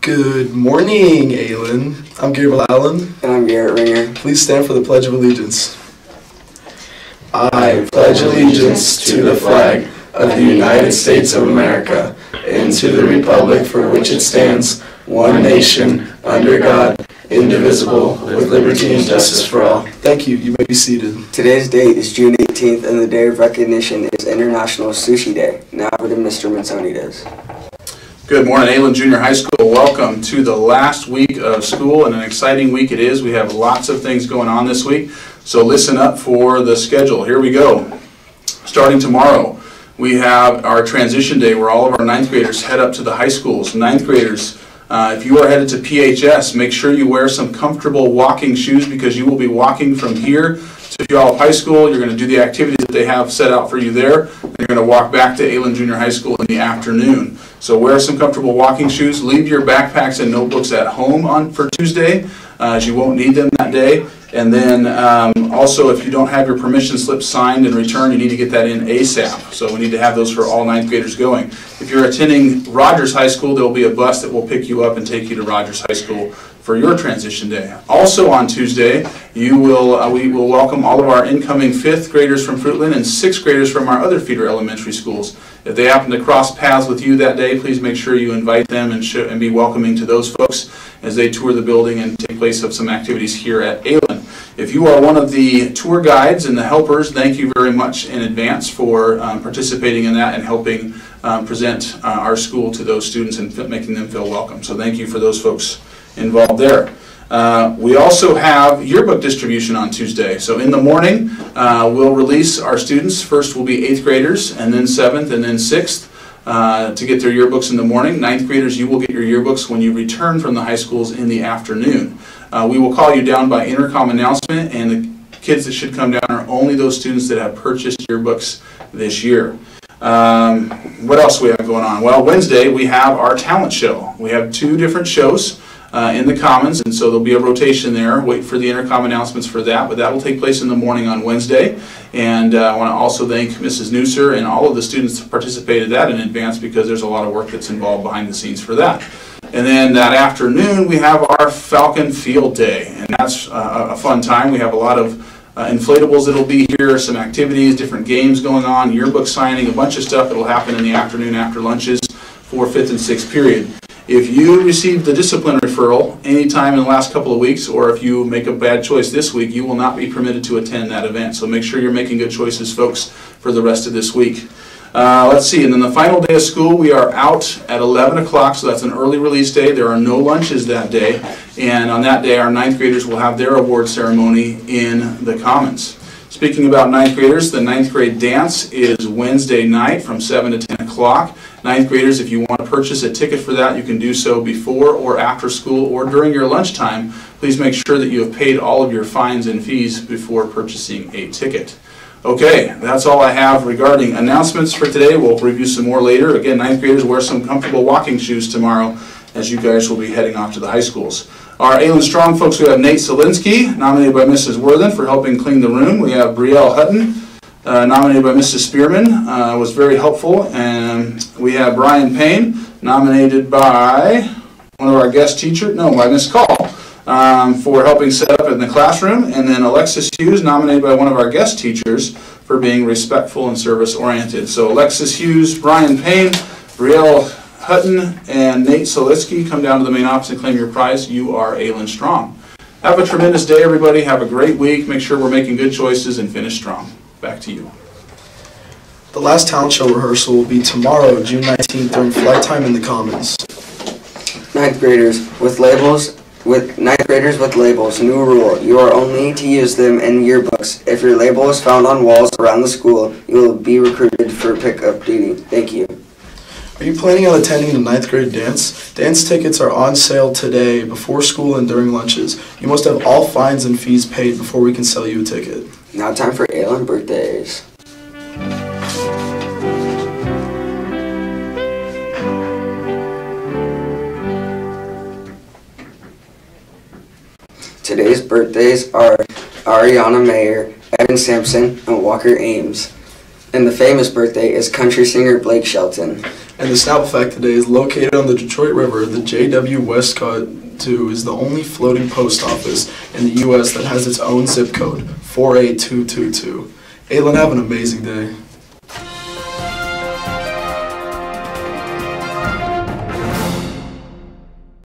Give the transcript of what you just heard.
Good morning, Aylin. I'm Gabriel Allen. And I'm Garrett Ringer. Please stand for the Pledge of Allegiance. I pledge allegiance to the flag of the United States of America and to the republic for which it stands, one nation, under God, indivisible, with liberty and justice for all. Thank you. You may be seated. Today's date is June 18th, and the day of recognition is International Sushi Day. Now over to Mr. Mansonides. Good morning, Aylin Junior High School. Welcome to the last week of school, and an exciting week it is. We have lots of things going on this week, so listen up for the schedule. Here we go. Starting tomorrow, we have our transition day where all of our ninth graders head up to the high schools. Ninth graders, if you are headed to PHS, make sure you wear some comfortable walking shoes because you will be walking from here to Puyallup High School. You're going to do the activities that they have set out for you there, and you're going to walk back to Aylin Junior High School in the afternoon. So wear some comfortable walking shoes. Leave your backpacks and notebooks at home for Tuesday, as you won't need them that day. And then also, if you don't have your permission slip signed and returned, you need to get that in ASAP. So we need to have those for all ninth graders going. If you're attending Rogers High School, there will be a bus that will pick you up and take you to Rogers High School for your transition day. Also on Tuesday, we will welcome all of our incoming 5th graders from Fruitland and 6th graders from our other feeder elementary schools. If they happen to cross paths with you that day, please make sure you invite them and be welcoming to those folks as they tour the building and take place of some activities here at Aylin. If you are one of the tour guides and the helpers, thank you very much in advance for participating in that and helping present our school to those students and making them feel welcome. So thank you for those folks involved there. We also have yearbook distribution on Tuesday. So in the morning, we'll release our students. First will be 8th graders, and then 7th, and then 6th to get their yearbooks in the morning. 9th graders, you will get your yearbooks when you return from the high schools in the afternoon. We will call you down by intercom announcement, and the kids that should come down are only those students that have purchased yearbooks this year. What else do we have going on? Well, Wednesday we have our talent show. We have 2 different shows in the Commons, and so there'll be a rotation there. Wait for the intercom announcements for that, but that will take place in the morning on Wednesday. And I want to also thank Mrs. Newser and all of the students that participated in that in advance because there's a lot of work that's involved behind the scenes for that. And then that afternoon we have our Falcon Field Day, and that's a fun time. We have a lot of inflatables that'll be here, some activities, different games going on, yearbook signing, a bunch of stuff that'll happen in the afternoon after lunches for 5th and 6th period. If you received the discipline referral anytime in the last couple of weeks, or if you make a bad choice this week, you will not be permitted to attend that event. So make sure you're making good choices, folks, for the rest of this week. Let's see, and then the final day of school, we are out at 11 o'clock, so that's an early release day. There are no lunches that day, and on that day, our 9th graders will have their award ceremony in the Commons. Speaking about 9th graders, the 9th grade dance is Wednesday night from 7 to 10 o'clock. 9th graders, if you want to purchase a ticket for that, you can do so before or after school or during your lunchtime. Please make sure that you have paid all of your fines and fees before purchasing a ticket. Okay, that's all I have regarding announcements for today. We'll review some more later. Again, 9th graders, wear some comfortable walking shoes tomorrow as you guys will be heading off to the high schools. Our Aylin Strong folks, we have Nate Solinsky, nominated by Mrs. Worthen for helping clean the room. We have Brielle Hutton, nominated by Mrs. Spearman, was very helpful. And we have Brian Payne, nominated by one of our guest teachers, by Miss Call, for helping set up in the classroom. And then Alexis Hughes, nominated by one of our guest teachers for being respectful and service-oriented. So Alexis Hughes, Brian Payne, Brielle Hutton, and Nate Solinsky, come down to the main office and claim your prize. You are Aylin Strong. Have a tremendous day, everybody. Have a great week. Make sure we're making good choices and finish strong. Back to you. The last talent show rehearsal will be tomorrow, June 19th, during flight time in the Commons. 9th graders with labels. With 9th graders with labels, new rule, you are only to use them in yearbooks. If your label is found on walls around the school, you will be recruited for pickup duty. Thank you. Are you planning on attending the 9th grade dance? Dance tickets are on sale today, before school and during lunches. You must have all fines and fees paid before we can sell you a ticket. Now time for Aylin birthdays. Today's birthdays are Ariana Mayer, Evan Sampson, and Walker Ames. And the famous birthday is country singer Blake Shelton. And the Snapple fact today is located on the Detroit River. The J.W. Westcott II is the only floating post office in the U.S. that has its own zip code, 48222. Aylin, have an amazing day.